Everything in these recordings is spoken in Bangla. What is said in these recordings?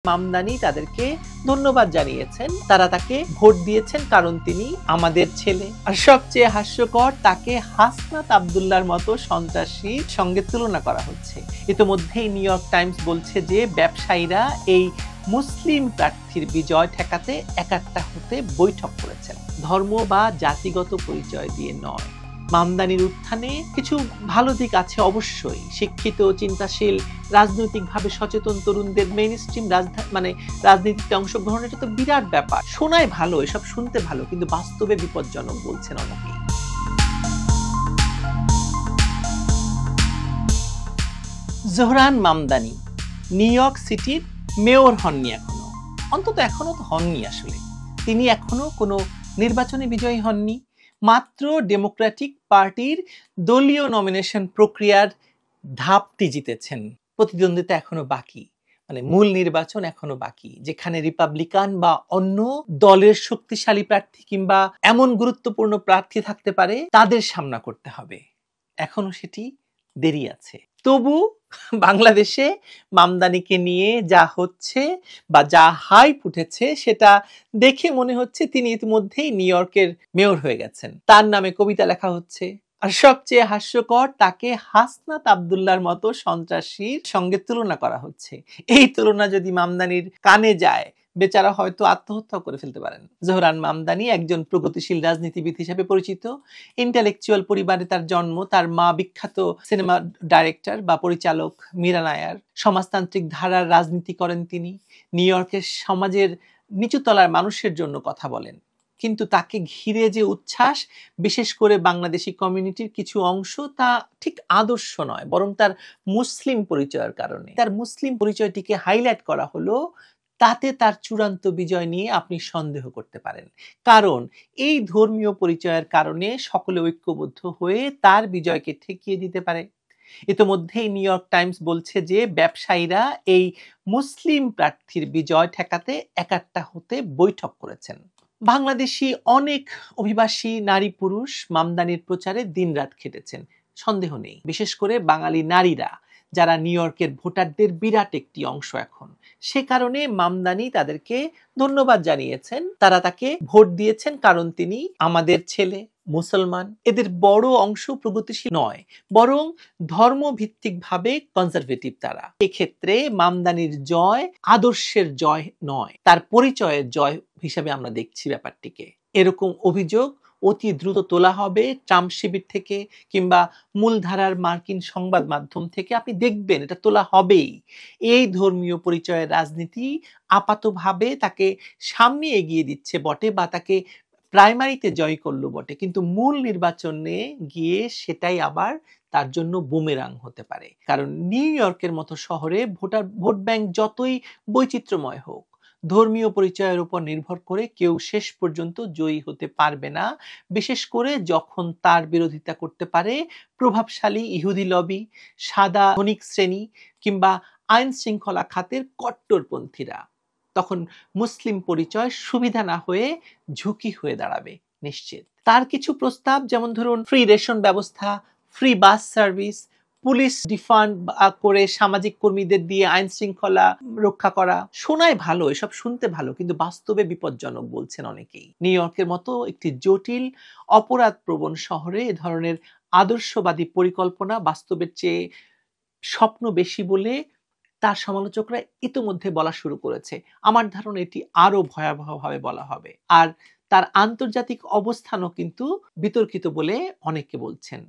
মামদানি তাদেরকে ধন্যবাদ জানিয়েছেন, তারা তাকে ভোট দিয়েছেন কারণ তিনি আমাদের ছেলে। আর সবচেয়ে হাস্যকর, তাকে হাসনাত আব্দুল্লাহর মতো সন্ত্রাসীর সঙ্গে তুলনা করা হচ্ছে। ইতিমধ্যেই নিউ ইয়র্ক টাইমস বলছে যে ব্যবসায়ীরা এই মুসলিম প্রার্থীর বিজয় ঠেকাতে একাট্টা হতে বৈঠক করেছেন, ধর্ম বা জাতিগত পরিচয় দিয়ে নয়। মামদানির উত্থানে কিছু ভালো দিক আছে অবশ্যই। শিক্ষিত, চিন্তাশীল, রাজনৈতিকভাবে সচেতন তরুণদের মেইনস্ট্রিম রাজনীতিতে অংশগ্রহণ, এটা তো বিরাট ব্যাপার। শোনায় ভালো, এসব শুনতে ভালো, কিন্তু বাস্তবে বিপজ্জনক বলছেন অনেকেই। জোহরান মামদানি নিউ ইয়র্ক সিটির মেয়র হননি এখনো, অন্তত এখনো তো হননি। আসলে তিনি এখনো কোনো নির্বাচনে বিজয়ী হননি, মাত্র ডেমোক্রেটিক পার্টির দলীয় নমিনেশন প্রক্রিয়ার ধাপটি জিতেছেন। প্রতিদ্বন্দ্বিতা এখনো বাকি, মূল নির্বাচন এখনো বাকি, যেখানে রিপাবলিকান বা অন্য দলের শক্তিশালী প্রার্থী কিংবা এমন গুরুত্বপূর্ণ প্রার্থী থাকতে পারে, তাদের সামনা করতে হবে। এখনো সেটি দেরি আছে। তবু বাংলাদেশে মামদানিকে নিয়ে যা হচ্ছে বা যা হাইপ উঠেছে, সেটা দেখে মনে হচ্ছে তিনি ইতিমধ্যেই নিউ ইয়র্কের মেয়র হয়ে গেছেন। তার নামে কবিতা লেখা হচ্ছে। আর সবচেয়ে হাস্যকর, তাকে হাসনাত আব্দুল্লাহর মতো সন্ত্রাসীর সঙ্গে তুলনা করা হচ্ছে। এই তুলনা যদি মামদানির কানে যায়, বেচারা হয়তো আত্মহত্যা করে ফেলতে পারেন। জোহরান মামদানি একজন প্রগতিশীল রাজনীতিবিদ হিসেবে পরিচিত। ইন্টেলেকচুয়াল পরিবারে তার জন্ম। তার মা বিখ্যাত সিনেমা ডাইরেক্টর বা পরিচালক মীরা নায়ার। সমাজতান্ত্রিক ধারার রাজনীতি করেন তিনি। নিউ ইয়র্কের সমাজের নিচুতলার মানুষের জন্য কথা বলেন। কিন্তু তাকে ঘিরে যে উচ্ছ্বাস, বিশেষ করে বাংলাদেশি কমিউনিটির কিছু অংশ, তা ঠিক আদর্শ নয়, বরং তার মুসলিম পরিচয়ের কারণে। তার মুসলিম পরিচয়টিকে হাইলাইট করা হলো, তাতে তার চূড়ান্ত বিজয় নিয়ে আপনি সন্দেহ করতে পারেন। কারণ এই ধর্মীয় পরিচয়ের কারণে সকলে ঐক্যবদ্ধ হয়ে তার বিজয়কে ঠেকিয়ে দিতে পারে। ইতিমধ্যেই নিউ ইয়র্ক টাইমস বলছে যে ব্যবসায়ীরা এই মুসলিম প্রার্থীর বিজয় ঠেকাতে একাট্টা হতে বৈঠক করেছেন। বাংলাদেশি অনেক অভিবাসী নারী পুরুষ মামদানির প্রচারে দিনরাত খেটেছেন, সন্দেহ নেই। বিশেষ করে বাঙালি নারীরা, যারা নিউ ইয়র্কের ভোটারদের বিরাট একটি অংশ এখন। সে কারণে মামদানি তাদেরকে ধন্যবাদ জানিয়েছেন, তারা তাকে ভোট দিয়েছেন কারণ তিনি আমাদের ছেলে, মুসলমান। এদের বড় অংশ প্রগতিশীল নয়, বরং ধর্মভিত্তিকভাবে কনজারভেটিভ তারা। এক্ষেত্রে মামদানির জয় আদর্শের জয় নয়, তার পরিচয়ের জয় হিসেবে আমরা দেখছি ব্যাপারটিকে। এরকম অভিযোগ অতি দ্রুত তোলা হবে ট্রাম্প শিবির থেকে কিংবা মূলধারার মার্কিন সংবাদ মাধ্যম থেকে। আপনি দেখবেন এটা তোলা হবেই। এই ধর্মীয় পরিচয়ের রাজনীতি আপাতভাবে তাকে সামনে এগিয়ে দিচ্ছে বটে, বা তাকে প্রাইমারিতে জয় করলো বটে, কিন্তু মূল নির্বাচনে গিয়ে সেটাই আবার তার জন্য বুমেরাং হতে পারে। কারণ নিউ ইয়র্কের মতো শহরে ভোট ব্যাংক যতই বৈচিত্র্যময় হোক, ধর্মীয় পরিচয়ের উপর নির্ভর করে কেউ শেষ পর্যন্ত জয়ী হতে পারবে না, বিশেষ করে যখন তার বিরোধিতা করতে পারে প্রভাবশালী ইহুদি লবি, সাদা ধনিক শ্রেণী কিংবা আইন শৃঙ্খলা খাতের কট্টরপন্থীরা। তখন মুসলিম পরিচয় সুবিধা না হয়ে ঝুঁকি হয়ে দাঁড়াবে নিশ্চিত। তার কিছু প্রস্তাব, যেমন ধরুন ফ্রি রেশন ব্যবস্থা, ফ্রি বাস সার্ভিস, পুলিশ ডিফান্ড করে সামাজিক কর্মীদের দিয়ে আইন শৃঙ্খলা রক্ষা করা, শোনায় ভালো, এসব শুনতে ভালো, কিন্তু বাস্তবে বিপজ্জনক বলছেন অনেকেই। নিউ ইয়র্কের মতো একটি জটিল অপরাধ প্রবণ শহরে এ ধরনের আদর্শবাদী পরিকল্পনা বাস্তবের চেয়ে স্বপ্ন বেশি বলে তার সমালোচকরা ইতিমধ্যে বলা শুরু করেছে। আমার ধারণা এটি আরো ভয়াবহভাবে বলা হবে। আর তার আন্তর্জাতিক অবস্থানও কিন্তু বিতর্কিত বলে অনেকে বলছেন।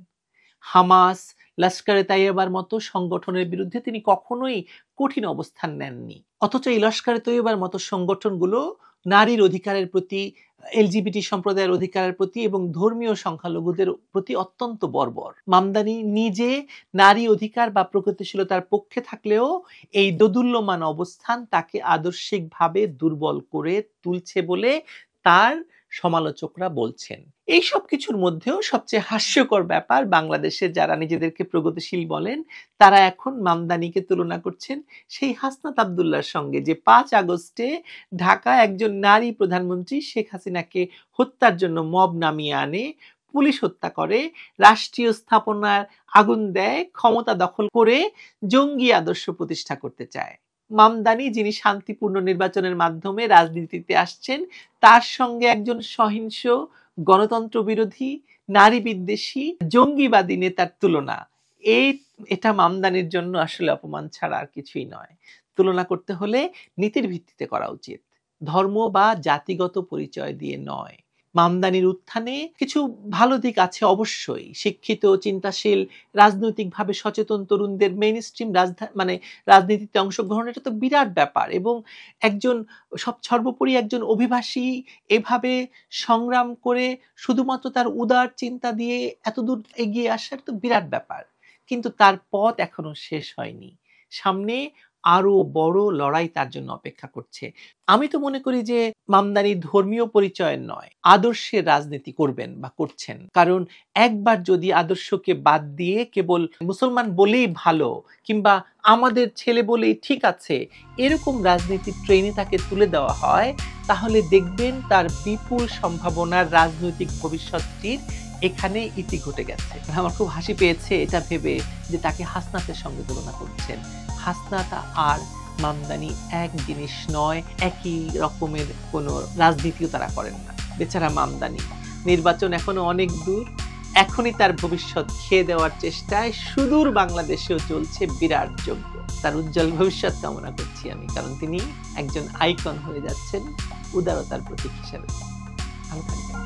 হামাস, লস্করে তাইয়্যিবার মতো সংগঠনের বিরুদ্ধে তিনি কখনোই কঠিন অবস্থান নেননি, অথচ এই লস্করে তাইয়্যিবার মতো সংগঠনগুলো নারীর অধিকারের প্রতি, এলজিবিটি সম্প্রদায়ের অধিকারের প্রতি এবং ধর্মীয় সংখ্যালঘুদের প্রতি অত্যন্ত বর্বর। মামদানি নিজে নারী অধিকার বা প্রগতিশীলতার পক্ষে থাকলেও এই দোদুল্যমান অবস্থান তাকে আদর্শিকভাবে দুর্বল করে তুলছে বলে তার সমালোচকরা বলছেন। এই সব কিছুর মধ্যেও সবচেয়ে হাস্যকর ব্যাপার, বাংলাদেশের যারা নিজেদেরকে প্রগতিশীল বলেন, তারা এখন মামদানিকে তুলনা করছেন সেই হাসনাত আব্দুল্লাহর সঙ্গে, যে 5 আগস্টে ঢাকা একজন নারী প্রধানমন্ত্রী শেখ হাসিনাকে হত্যার জন্য মব নামিয়ে আনে, পুলিশ হত্যা করে, রাষ্ট্রীয় স্থাপনার আগুন দেয়, ক্ষমতা দখল করে জঙ্গি আদর্শ প্রতিষ্ঠা করতে চায়। মামদানি যিনি শান্তিপূর্ণ নির্বাচনের মাধ্যমে রাজনীতিতে আসছেন, তার সঙ্গে একজন সহিংস গণতন্ত্র বিরোধী নারী বিদ্বেষী জঙ্গিবাদী নেতার তুলনা, এটা মামদানির জন্য আসলে অপমান ছাড়া আর কিছুই নয়। তুলনা করতে হলে নীতির ভিত্তিতে করা উচিত, ধর্ম বা জাতিগত পরিচয় দিয়ে নয়। মামদানির উত্থানে কিছু ভালো দিক আছে অবশ্যই। শিক্ষিত, চিন্তাশীল, রাজনৈতিকভাবে সচেতন তরুণদের মেইনস্ট্রিম রাজনীতিতে অংশগ্রহণ, এটা তো বিরাট ব্যাপার। এবং একজন সর্বোপরি একজন অভিবাসী এভাবে সংগ্রাম করে শুধুমাত্র তার উদার চিন্তা দিয়ে এতদূর এগিয়ে আসার তো বিরাট ব্যাপার। কিন্তু তার পথ এখনো শেষ হয়নি, সামনে আরো বড় লড়াই তার জন্য অপেক্ষা করছে। আমি তো মনে করি যে মামদানি ধর্মীয় পরিচয়ের নয়, আদর্শের রাজনীতি করবেন বা করছেন। কারণ একবার যদি আদর্শকে বাদ দিয়ে কেবল মুসলমান বলেই ভালো কিংবা আমাদের ছেলে বলেই ঠিক আছে এরকম রাজনীতির ট্রেনে তাকে তুলে দেওয়া হয়, তাহলে দেখবেন তার বিপুল সম্ভাবনার রাজনৈতিক ভবিষ্যৎটির এখানে ইতি ঘটে গেছে। আমার খুব হাসি পেয়েছে এটা ভেবে যে তাকে হাসনাতের সঙ্গে তুলনা করছেন। হাসনাত আর মামদানি এক জিনিস নয়, একই রকমের কোনো রাজনীতিও তারা করেন না। বেচারা মামদানি, নির্বাচন এখনো অনেক দূর, এখনই তার ভবিষ্যৎ খেয়ে দেওয়ার চেষ্টায় সুদূর বাংলাদেশেও চলছে বিরাট যজ্ঞ। তার উজ্জ্বল ভবিষ্যৎ কামনা করছি আমি, কারণ তিনি একজন আইকন হয়ে যাচ্ছেন উদারতার প্রতীক হিসেবে। ভালো থাকবেন।